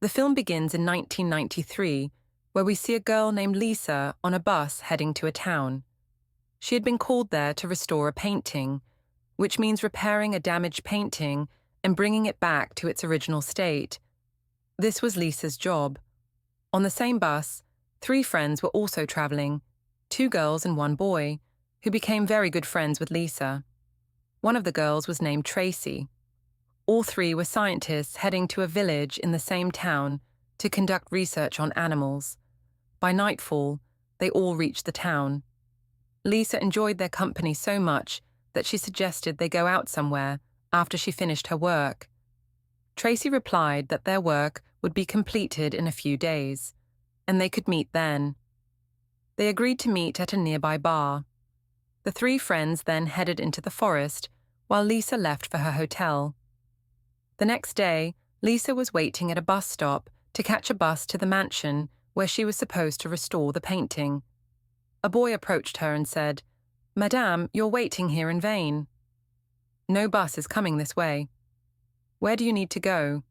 The film begins in 1993, where we see a girl named Lisa on a bus heading to a town. She had been called there to restore a painting, which means repairing a damaged painting and bringing it back to its original state. This was Lisa's job. On the same bus, 3 friends were also traveling, 2 girls and 1 boy, who became very good friends with Lisa. One of the girls was named Tracy. All 3 were scientists heading to a village in the same town to conduct research on animals. By nightfall, they all reached the town. Lisa enjoyed their company so much that she suggested they go out somewhere after she finished her work. Tracy replied that their work would be completed in a few days, and they could meet then. They agreed to meet at a nearby bar. The 3 friends then headed into the forest, while Lisa left for her hotel. The next day, Lisa was waiting at a bus stop to catch a bus to the mansion where she was supposed to restore the painting. A boy approached her and said, "Madame, you're waiting here in vain. No bus is coming this way. Where do you need to go?"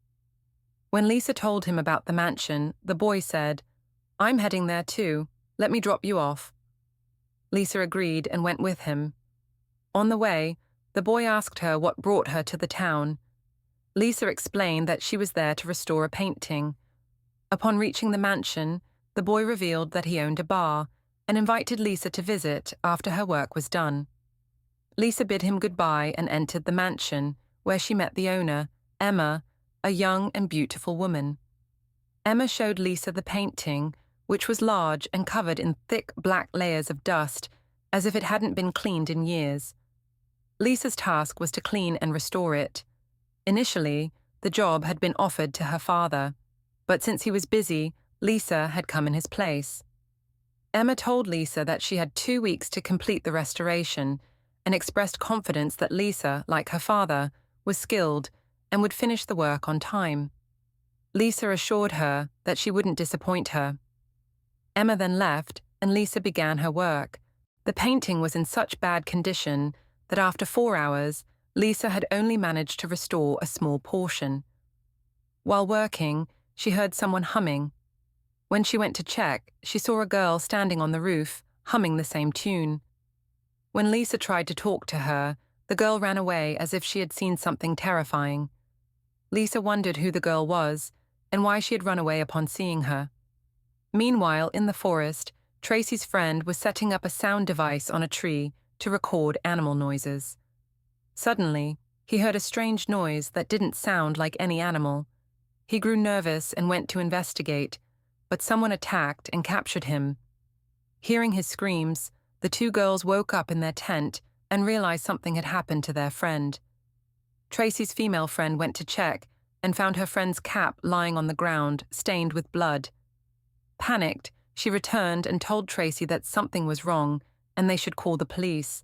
When Lisa told him about the mansion, the boy said, "I'm heading there too. Let me drop you off." Lisa agreed and went with him. On the way, the boy asked her what brought her to the town. Lisa explained that she was there to restore a painting. Upon reaching the mansion, the boy revealed that he owned a bar and invited Lisa to visit after her work was done. Lisa bid him goodbye and entered the mansion, where she met the owner, Emma, a young and beautiful woman. Emma showed Lisa the painting, which was large and covered in thick black layers of dust, as if it hadn't been cleaned in years. Lisa's task was to clean and restore it. Initially, the job had been offered to her father, but since he was busy, Lisa had come in his place. Emma told Lisa that she had 2 weeks to complete the restoration and expressed confidence that Lisa, like her father, was skilled and would finish the work on time. Lisa assured her that she wouldn't disappoint her. Emma then left, and Lisa began her work. The painting was in such bad condition that after 4 hours, Lisa had only managed to restore a small portion. While working, she heard someone humming. When she went to check, she saw a girl standing on the roof, humming the same tune. When Lisa tried to talk to her, the girl ran away as if she had seen something terrifying. Lisa wondered who the girl was and why she had run away upon seeing her. Meanwhile, in the forest, Tracy's friend was setting up a sound device on a tree to record animal noises. Suddenly, he heard a strange noise that didn't sound like any animal. He grew nervous and went to investigate, but someone attacked and captured him. Hearing his screams, the 2 girls woke up in their tent and realized something had happened to their friend. Tracy's female friend went to check and found her friend's cap lying on the ground, stained with blood. Panicked, she returned and told Tracy that something was wrong and they should call the police.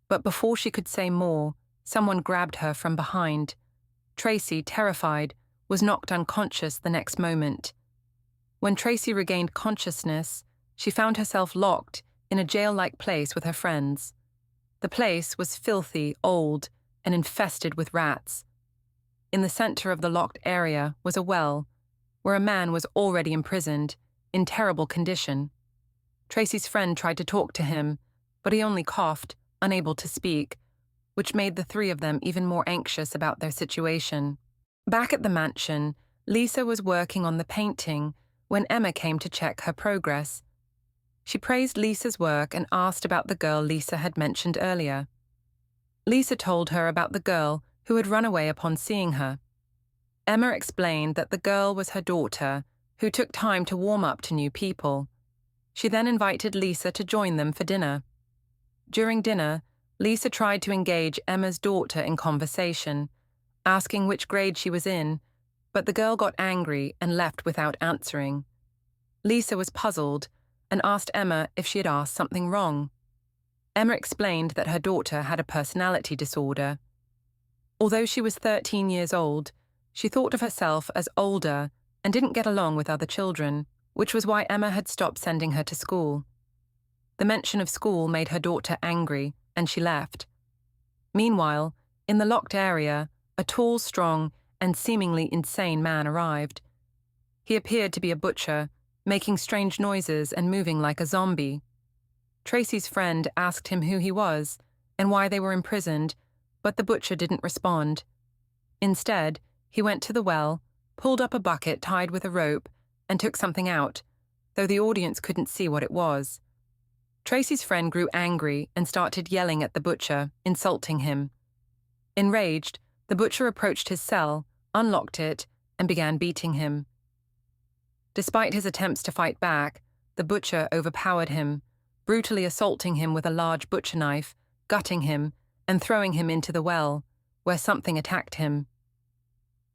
But before she could say more, someone grabbed her from behind. Tracy, terrified, was knocked unconscious the next moment. When Tracy regained consciousness, she found herself locked in a jail-like place with her friends. The place was filthy, old, and infested with rats. In the center of the locked area was a well, where a man was already imprisoned, in terrible condition. Tracy's friend tried to talk to him, but he only coughed, unable to speak, which made the 3 of them even more anxious about their situation. Back at the mansion, Lisa was working on the painting when Emma came to check her progress. She praised Lisa's work and asked about the girl Lisa had mentioned earlier. Lisa told her about the girl who had run away upon seeing her. Emma explained that the girl was her daughter, who took time to warm up to new people. She then invited Lisa to join them for dinner. During dinner, Lisa tried to engage Emma's daughter in conversation, asking which grade she was in, but the girl got angry and left without answering. Lisa was puzzled and asked Emma if she had asked something wrong. Emma explained that her daughter had a personality disorder. Although she was 13 years old, she thought of herself as older and didn't get along with other children, which was why Emma had stopped sending her to school. The mention of school made her daughter angry, and she left. Meanwhile, in the locked area, a tall, strong, and seemingly insane man arrived. He appeared to be a butcher, making strange noises and moving like a zombie. Tracy's friend asked him who he was and why they were imprisoned, but the butcher didn't respond. Instead, he went to the well, pulled up a bucket tied with a rope, and took something out, though the audience couldn't see what it was. Tracy's friend grew angry and started yelling at the butcher, insulting him. Enraged, the butcher approached his cell, unlocked it, and began beating him. Despite his attempts to fight back, the butcher overpowered him, brutally assaulting him with a large butcher knife, gutting him, and throwing him into the well, where something attacked him.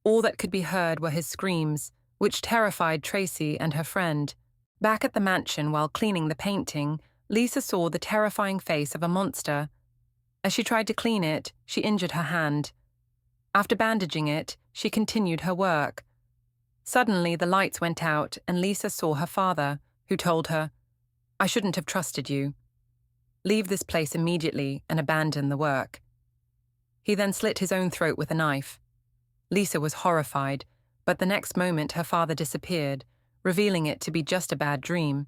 All that could be heard were his screams, which terrified Tracy and her friend. Back at the mansion while cleaning the painting, Lisa saw the terrifying face of a monster. As she tried to clean it, she injured her hand. After bandaging it, she continued her work. Suddenly, the lights went out and Lisa saw her father, who told her, "I shouldn't have trusted you. Leave this place immediately and abandon the work." He then slit his own throat with a knife. Lisa was horrified, but the next moment her father disappeared, revealing it to be just a bad dream.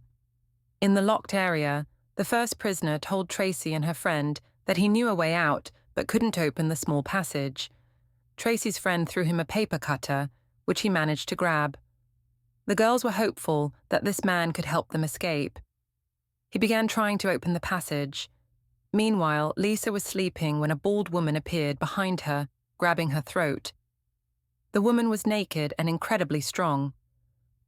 In the locked area, the first prisoner told Tracy and her friend that he knew a way out but couldn't open the small passage. Tracy's friend threw him a paper cutter, which he managed to grab. The girls were hopeful that this man could help them escape. He began trying to open the passage. Meanwhile, Lisa was sleeping when a bald woman appeared behind her, grabbing her throat. The woman was naked and incredibly strong.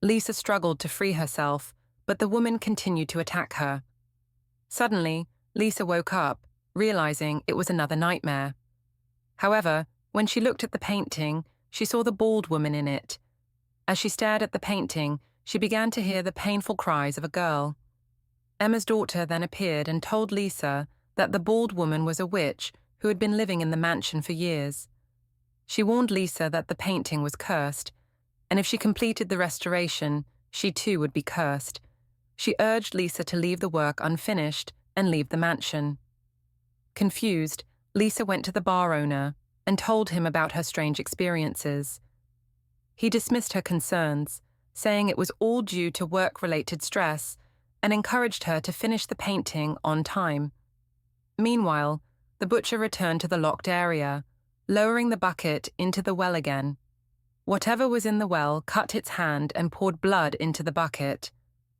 Lisa struggled to free herself, but the woman continued to attack her. Suddenly, Lisa woke up, realizing it was another nightmare. However, when she looked at the painting, she saw the bald woman in it. As she stared at the painting, she began to hear the painful cries of a girl. Emma's daughter then appeared and told Lisa that the bald woman was a witch who had been living in the mansion for years. She warned Lisa that the painting was cursed, and if she completed the restoration, she too would be cursed. She urged Lisa to leave the work unfinished and leave the mansion. Confused, Lisa went to the bar owner and told him about her strange experiences. He dismissed her concerns, saying it was all due to work-related stress, and encouraged her to finish the painting on time. Meanwhile, the butcher returned to the locked area, lowering the bucket into the well again. Whatever was in the well cut its hand and poured blood into the bucket.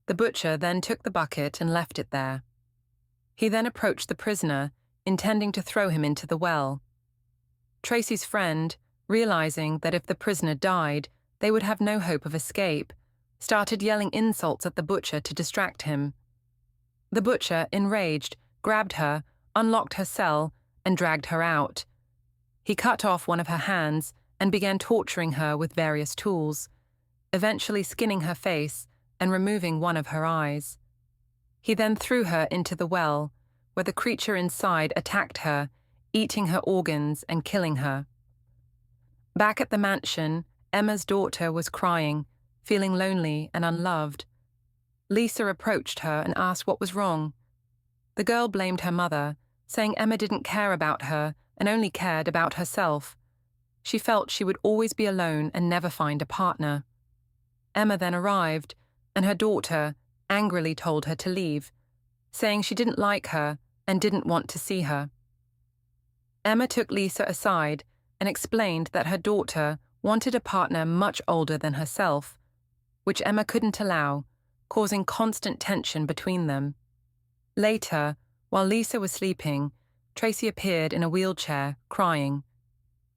The butcher then took the bucket and left it there. He then approached the prisoner, intending to throw him into the well. Tracy's friend, realizing that if the prisoner died, they would have no hope of escape, started yelling insults at the butcher to distract him. The butcher, enraged, grabbed her, unlocked her cell, and dragged her out. He cut off one of her hands and began torturing her with various tools, eventually skinning her face and removing one of her eyes. He then threw her into the well, where the creature inside attacked her, eating her organs and killing her. Back at the mansion, Emma's daughter was crying, feeling lonely and unloved. Lisa approached her and asked what was wrong. The girl blamed her mother, saying Emma didn't care about her and only cared about herself. She felt she would always be alone and never find a partner. Emma then arrived, and her daughter angrily told her to leave, saying she didn't like her and didn't want to see her. Emma took Lisa aside and explained that her daughter wanted a partner much older than herself, which Emma couldn't allow, causing constant tension between them. Later, while Lisa was sleeping, Tracy appeared in a wheelchair, crying.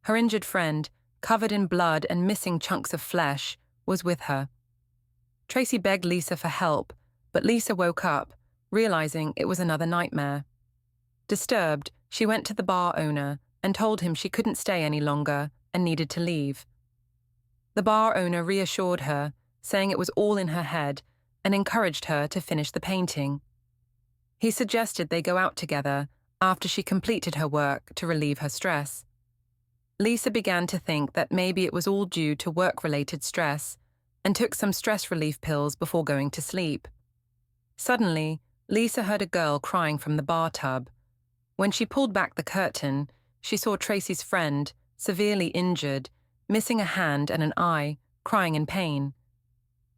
Her injured friend, covered in blood and missing chunks of flesh, was with her. Tracy begged Lisa for help, but Lisa woke up, realizing it was another nightmare. Disturbed, she went to the bar owner and told him she couldn't stay any longer and needed to leave. The bar owner reassured her, saying it was all in her head, and encouraged her to finish the painting. He suggested they go out together after she completed her work to relieve her stress. Lisa began to think that maybe it was all due to work-related stress and took some stress relief pills before going to sleep. Suddenly, Lisa heard a girl crying from the bathtub. When she pulled back the curtain, she saw Tracy's friend, severely injured, missing a hand and an eye, crying in pain.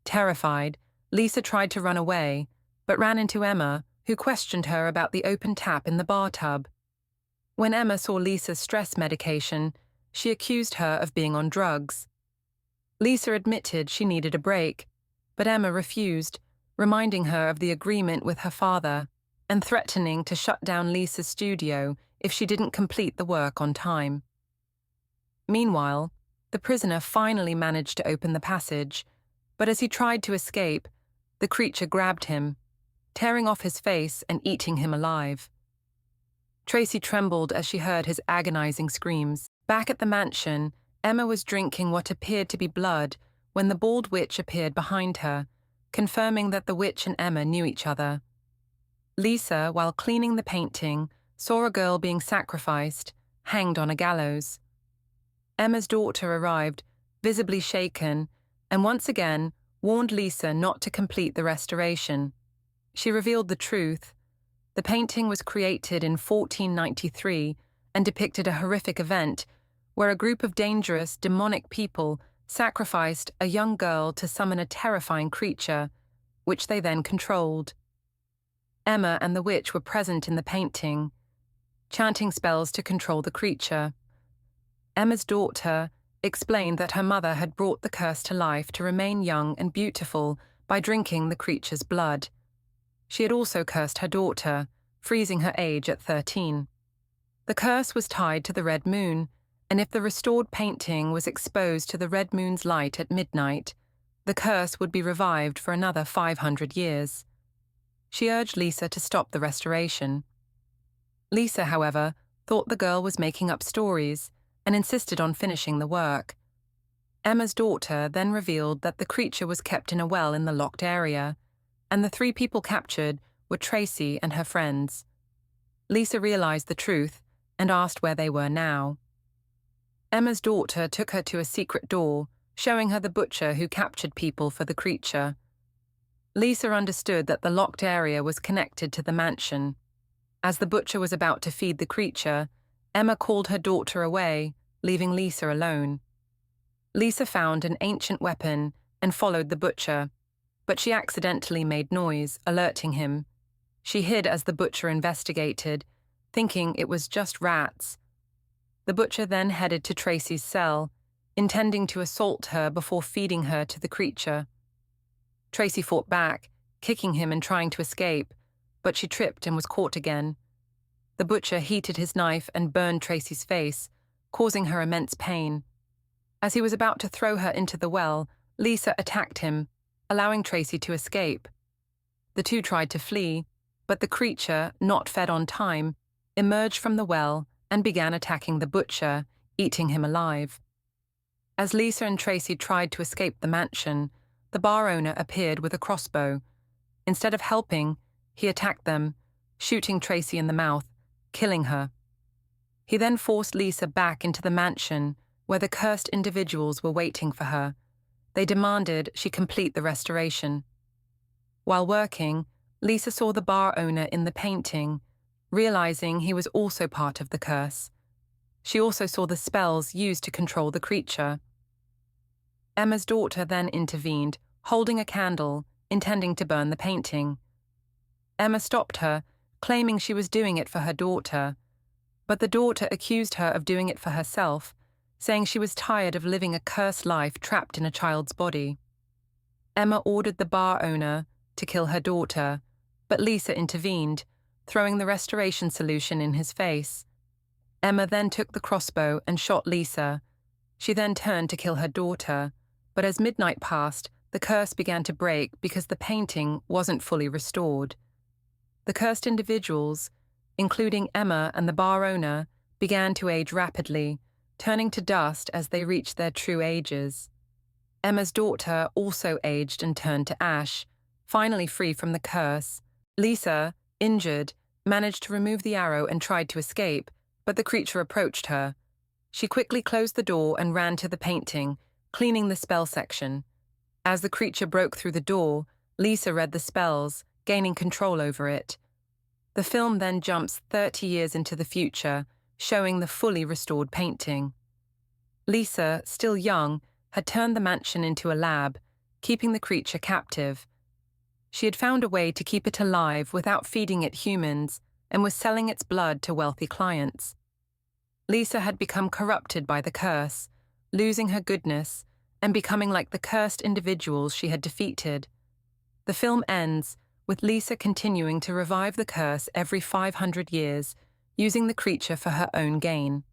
Terrified, Lisa tried to run away, but ran into Emma, who questioned her about the open tap in the bathtub. When Emma saw Lisa's stress medication, she accused her of being on drugs. Lisa admitted she needed a break, but Emma refused, reminding her of the agreement with her father and threatening to shut down Lisa's studio if she didn't complete the work on time. Meanwhile, the prisoner finally managed to open the passage, but as he tried to escape, the creature grabbed him, tearing off his face and eating him alive. Tracy trembled as she heard his agonizing screams. Back at the mansion, Emma was drinking what appeared to be blood when the bald witch appeared behind her, confirming that the witch and Emma knew each other. Lisa, while cleaning the painting, saw a girl being sacrificed, hanged on a gallows. Emma's daughter arrived, visibly shaken, and once again warned Lisa not to complete the restoration. She revealed the truth. The painting was created in 1493 and depicted a horrific event where a group of dangerous, demonic people sacrificed a young girl to summon a terrifying creature, which they then controlled. Emma and the witch were present in the painting, chanting spells to control the creature. Emma's daughter explained that her mother had brought the curse to life to remain young and beautiful by drinking the creature's blood. She had also cursed her daughter, freezing her age at 13. The curse was tied to the red moon, and if the restored painting was exposed to the red moon's light at midnight, the curse would be revived for another 500 years. She urged Lisa to stop the restoration. Lisa, however, thought the girl was making up stories and insisted on finishing the work. Emma's daughter then revealed that the creature was kept in a well in the locked area, and the 3 people captured were Tracy and her friends. Lisa realized the truth and asked where they were now. Emma's daughter took her to a secret door, showing her the butcher who captured people for the creature. Lisa understood that the locked area was connected to the mansion. As the butcher was about to feed the creature, Emma called her daughter away, leaving Lisa alone. Lisa found an ancient weapon and followed the butcher, but she accidentally made noise, alerting him. She hid as the butcher investigated, thinking it was just rats. The butcher then headed to Tracy's cell, intending to assault her before feeding her to the creature. Tracy fought back, kicking him and trying to escape, but she tripped and was caught again. The butcher heated his knife and burned Tracy's face, causing her immense pain. As he was about to throw her into the well, Lisa attacked him, allowing Tracy to escape. The 2 tried to flee, but the creature, not fed on time, emerged from the well and began attacking the butcher, eating him alive. As Lisa and Tracy tried to escape the mansion, the bar owner appeared with a crossbow. Instead of helping, he attacked them, shooting Tracy in the mouth, killing her. He then forced Lisa back into the mansion, where the cursed individuals were waiting for her. They demanded she complete the restoration. While working, Lisa saw the bar owner in the painting, realizing he was also part of the curse. She also saw the spells used to control the creature. Emma's daughter then intervened, holding a candle, intending to burn the painting. Emma stopped her, claiming she was doing it for her daughter, but the daughter accused her of doing it for herself, saying she was tired of living a cursed life trapped in a child's body. Emma ordered the bar owner to kill her daughter, but Lisa intervened, throwing the restoration solution in his face. Emma then took the crossbow and shot Lisa. She then turned to kill her daughter, but as midnight passed, the curse began to break because the painting wasn't fully restored. The cursed individuals, including Emma and the bar owner, began to age rapidly, turning to dust as they reached their true ages. Emma's daughter also aged and turned to ash, finally free from the curse. Lisa, injured, managed to remove the arrow and tried to escape, but the creature approached her. She quickly closed the door and ran to the painting, cleaning the spell section. As the creature broke through the door, Lisa read the spells, gaining control over it. The film then jumps 30 years into the future, showing the fully restored painting. Lisa, still young, had turned the mansion into a lab, keeping the creature captive. She had found a way to keep it alive without feeding it humans and was selling its blood to wealthy clients. Lisa had become corrupted by the curse, losing her goodness and becoming like the cursed individuals she had defeated. The film ends with Lisa continuing to revive the curse every 500 years, using the creature for her own gain.